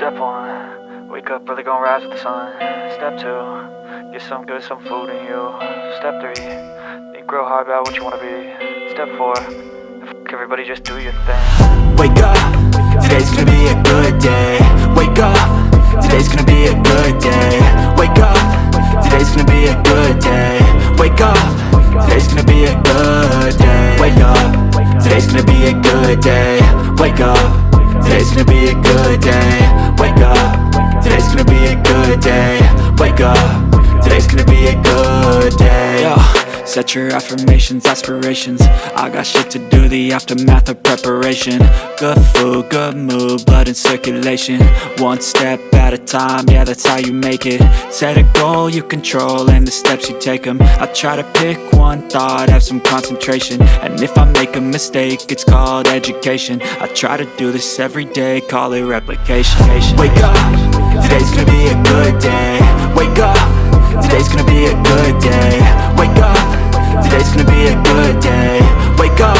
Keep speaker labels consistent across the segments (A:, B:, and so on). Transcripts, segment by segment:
A: Step 1, wake up early, gonna rise with the sun. Step 2, get some good, some food in you. Step 3, think real hard about what you wanna be. Step 4, everybody just do your thing.
B: Wake up, today's gonna be a good day. Wake up, today's gonna be a good day. Wake up, today's gonna be a good day. Wake up, today's gonna be a good day. Wake up, today's gonna be a good day. Wake up, today's gonna be a good day. Wake up, today's gonna be a good day. Wake up, today's gonna be a good day. Yo, set your affirmations, aspirations. I got shit to do, the aftermath of preparation. Good food, good mood, blood in circulation. One step at a time, yeah, that's how you make it. Set a goal you control and the steps you take them. I try to pick one thought, have some concentration. And if I make a mistake, it's called education. I try to do this every day, call it replication. Wake up, today's gonna be a good day. Wake up, today's gonna be a good day. Wake up, today's gonna be a good day. Wake up,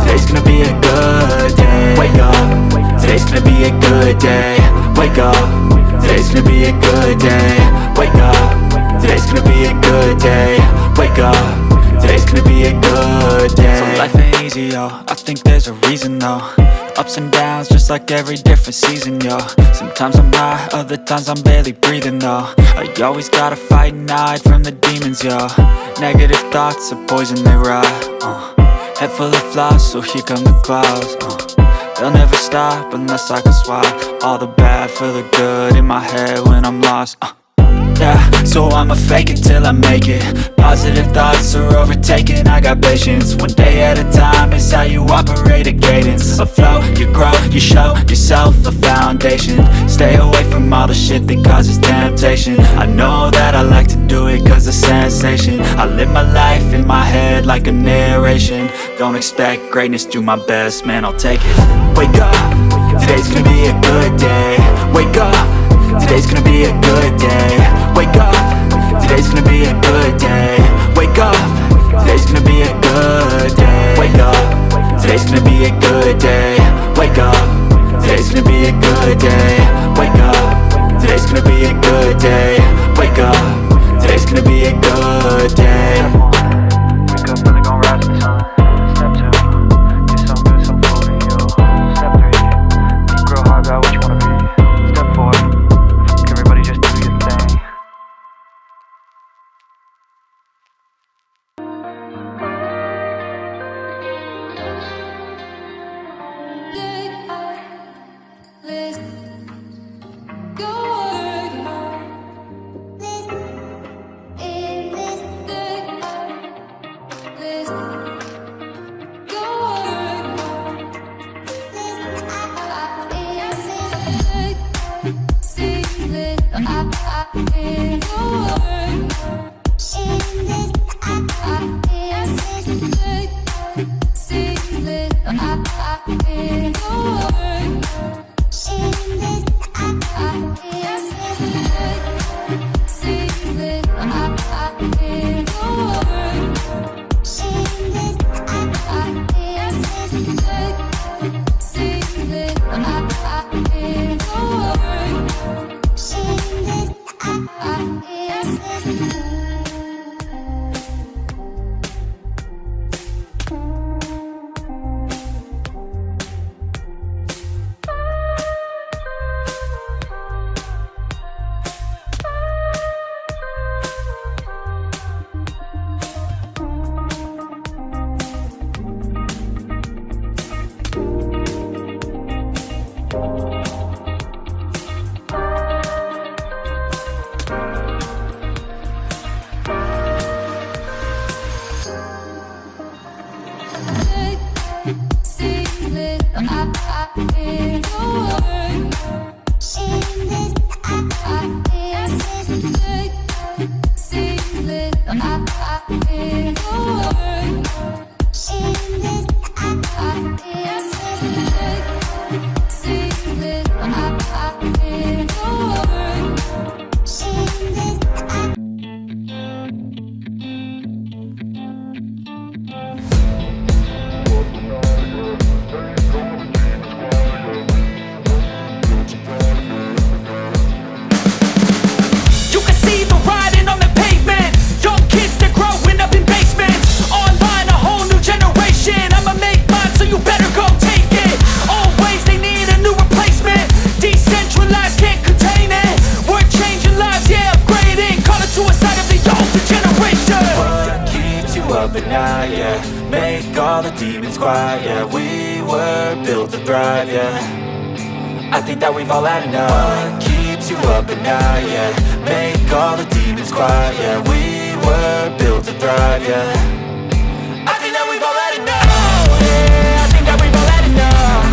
B: today's gonna be a good day. Wake up, today's gonna be a good day. Wake up, today's gonna be a good day. Wake up, today's gonna be a good day. Wake up, today's gonna be a good day. So life ain't easy, yo, I think there's a reason though. Ups and downs, just like every different season, yo. Sometimes I'm high, other times I'm barely breathing, though. I always gotta fight and hide from the demons, yo. Negative thoughts are poison, they rot. Head full of flaws, so here come the clouds. They'll never stop unless I can swap all the bad for the good in my head when I'm lost. Yeah, so I'ma fake it till I make it. Positive thoughts are overtaken, I got patience. One day at a time is how you operate a cadence. A flow, you grow, you show yourself a foundation. Stay away from all the shit that causes temptation. I know that I like to do it cause it's sensation. I live my life in my head like a narration. Don't expect greatness, do my best, man, I'll take it. Wake up, today's gonna be a good day. Wake up, today's gonna be a good day. Wake up, today's gonna be a good day. Wake up, today's gonna be a good day. Wake up, today's gonna be a good day. Wake up, today's gonna be a good day. Wake up, today's gonna be a good day. Wake up, today's gonna be a good day.
A: Wake up early, gonna rise with the sun. Step 2, get some good, some food in you. Step 3, think real hard about what you wanna be. Step 4, everybody just do your thing.
B: Up at night, yeah. Make all the demons quiet, yeah. We were built to thrive, yeah. I think that we've all had enough. What keeps you up at night, yeah. Make all the demons quiet, yeah. We were built to thrive, yeah. I think that we've all had enough. Yeah, I think that we've all had enough.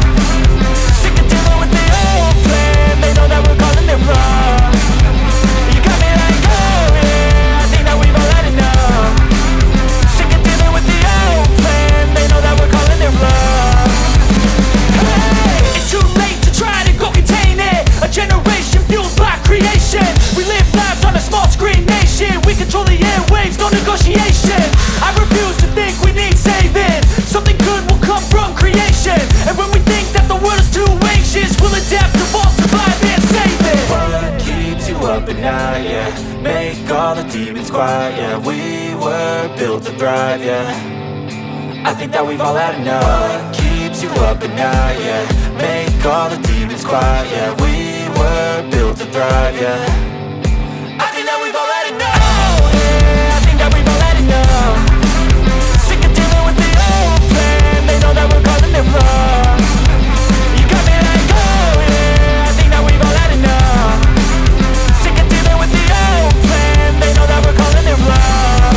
B: Sick of dealing with the old plan. They know that we're calling it wrong. You got me like, oh yeah. I think that we've all had enough. They know that we're calling it love. Hey, it's too late to try to go contain it. A generation fueled by creation. We live lives on a small screen nation. We control the airwaves, no negotiation. I refuse to think we need saving. Something good will come from creation. And when we think that the world is too anxious, we'll adapt, evolve, survive and save it. What keeps you up at night, yeah. Make all the demons quiet, yeah. We were built to thrive, yeah. I think that we've all had enough. What keeps you up at night, yeah. Make all the demons quiet, yeah. We were built to thrive, yeah. I think that we've all had enough. Yeah, I think that we've all had enough. Sick of dealing with the old plan. They know that we're calling it wrong. You got me like, oh yeah. I think that we've all had enough. Sick of dealing with the old plan. They know that we're calling it wrong.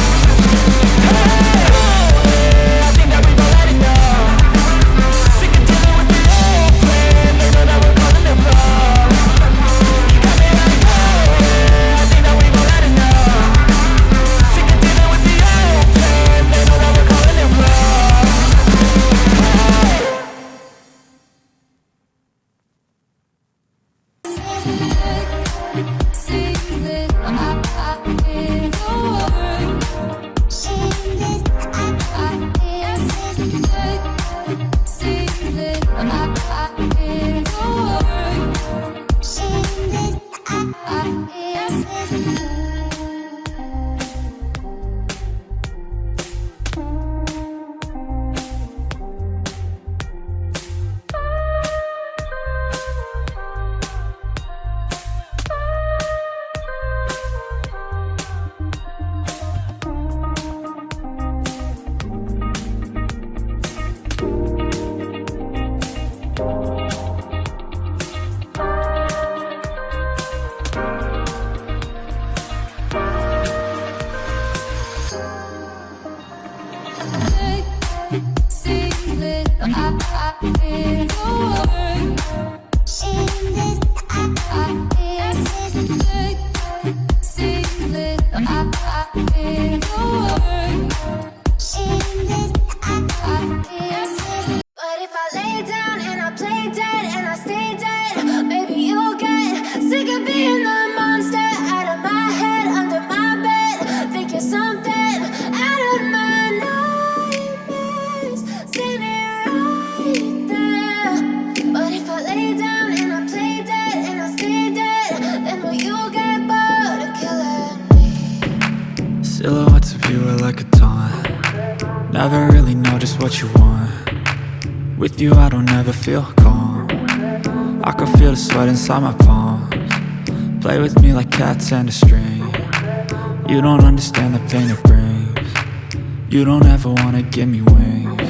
C: Silhouettes of you are like a taunt. Never really know just what you want. With you I don't ever feel calm. I can feel the sweat inside my palms. Play with me like cats and a string. You don't understand the pain it brings. You don't ever wanna give me wings.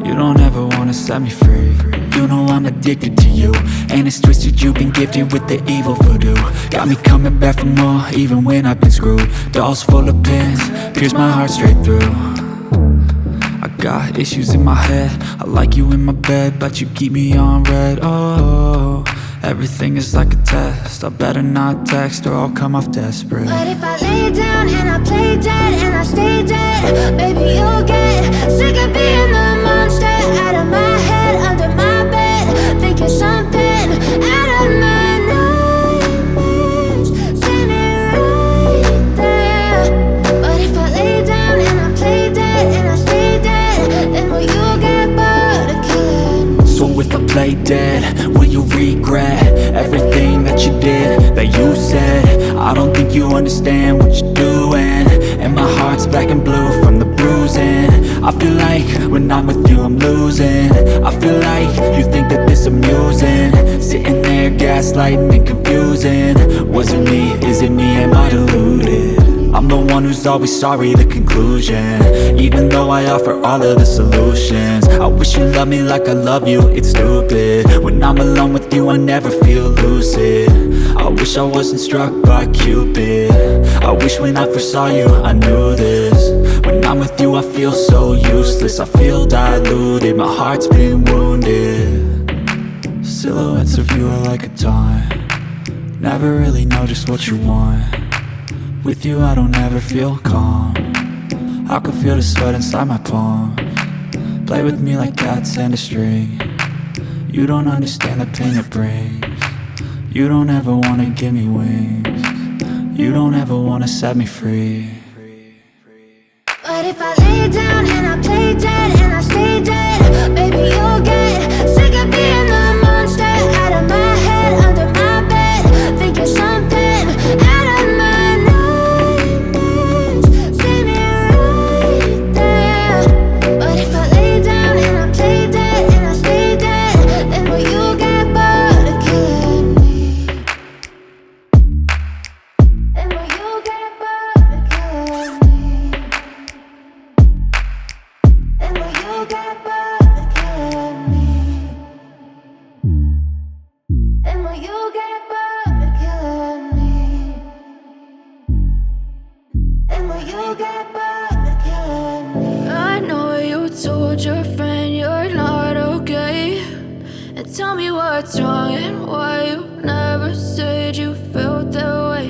C: You don't ever wanna set me free. You know I'm addicted to you, and it's twisted, you've been gifted with the evil voodoo. Got me coming back for more, even when I've been screwed. Dolls full of pins, pierce my heart straight through. I got issues in my head, I like you in my bed, but you keep me on red. Oh, Everything is like a test. I better not text or I'll come off desperate.
D: But if I lay down and I play dead and I stay dead, baby, you'll get sick of being the monster out of my head, under my bed, thinking something out of my nightmares, standing right there. But if I lay down and I play dead and I stay dead, then will you get bored of killing me?
C: So if I play dead, will you regret everything that you did, that you said? I don't think you understand what you're doing, and my heart's black and blue from the bruising. I feel like when I'm with you I'm losing. I feel like you think that this amusing, sitting there gaslighting and confusing. Was it me? Is it me? Am I deluded? I'm the one who's always sorry, the conclusion, even though I offer all of the solutions. I wish you loved me like I love you, it's stupid. When I'm alone with you I never feel lucid. I wish I wasn't struck by Cupid. I wish when I first saw you I knew this. When I'm with you I feel so useless, I feel diluted, my heart's been wounded. Silhouettes of you are like a taunt, never really know just what you want. With you I don't ever feel calm, I can feel the sweat inside my palms. Play with me like cats and a string. You don't understand the pain it brings. You don't ever wanna give me wings. You don't ever wanna set me free.
D: But if I lay down and I play dead and I stay dead, baby, you'll get sick of being the monster out of my head, under my bed, thinking something out of my nightmares, standing right there. But if I lay down and I play dead and I stay dead, then will you get bored of killing me? Then will you get bored of killing me? And will you get bored of killing me? And will you get bored of killing me? And will you get bored of killing me?
E: I know you told your friend you're not okay, and tell me what's wrong and why you never said you felt that way.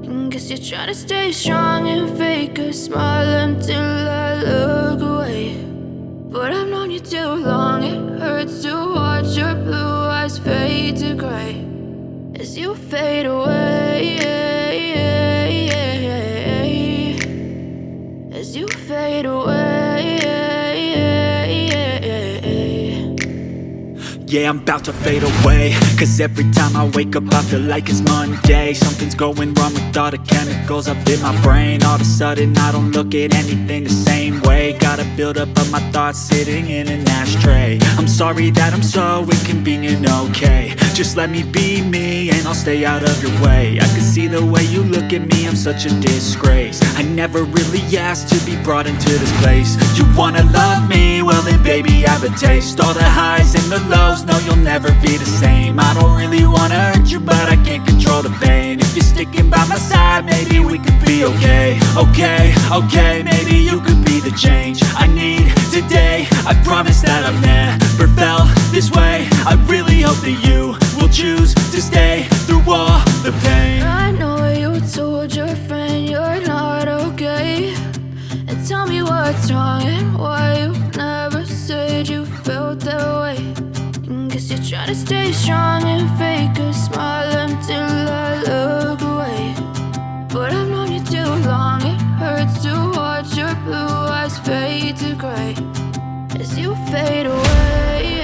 E: And guess you're trying to stay strong and fake a smile until I look away. But I've known you too long, it hurts to watch your blue eyes fade to gray as you fade away, as you fade away.
C: Yeah, I'm about to fade away, cause every time I wake up I feel like it's Monday. Something's going wrong with all the chemicals up in my brain. All of a sudden I don't look at anything the same way. Gotta build up of my thoughts sitting in an ashtray. I'm sorry that I'm so inconvenient, okay. Just let me be me and I'll stay out of your way. I can see the way you look at me, I'm such a disgrace. I never really asked to be brought into this place. You wanna love me? Well then baby have a taste. All the highs and the lows, no you'll never be the same. I don't really wanna hurt you but I can't control the pain. If you're sticking by my side maybe we could be okay. Okay, maybe you could be the change I need today. I promise that I've never felt this way. I really hope that you will choose to stay through all the pain.
E: I know you told your friend you're not okay, and tell me what's wrong and why you never said you felt that way. And guess you're trying to stay strong and fake a smile until I look away. But I've known you too long, it hurts to watch your blue eyes fade to gray as you fade away,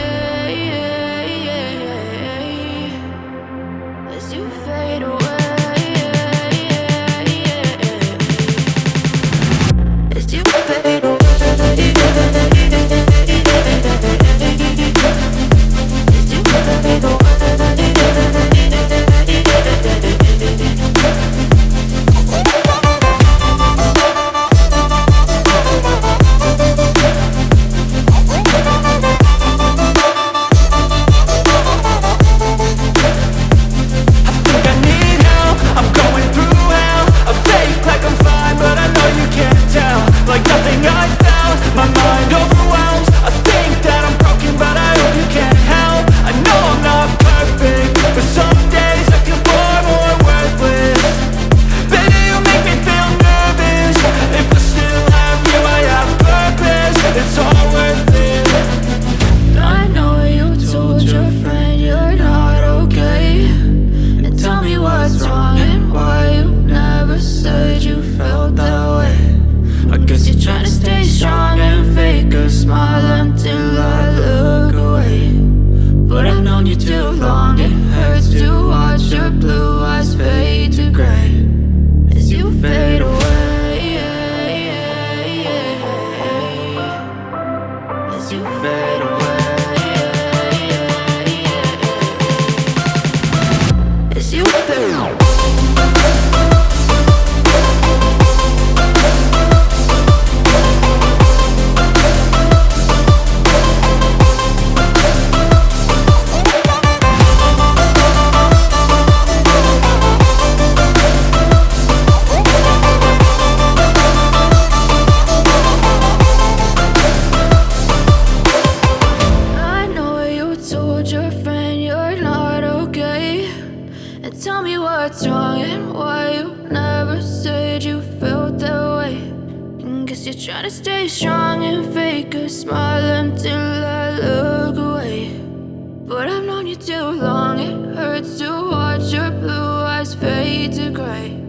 E: as you fade away. As you fade away. you're trying to stay strong and fake a smile until I look away. But I've known you too long, it hurts to watch your blue eyes fade to gray.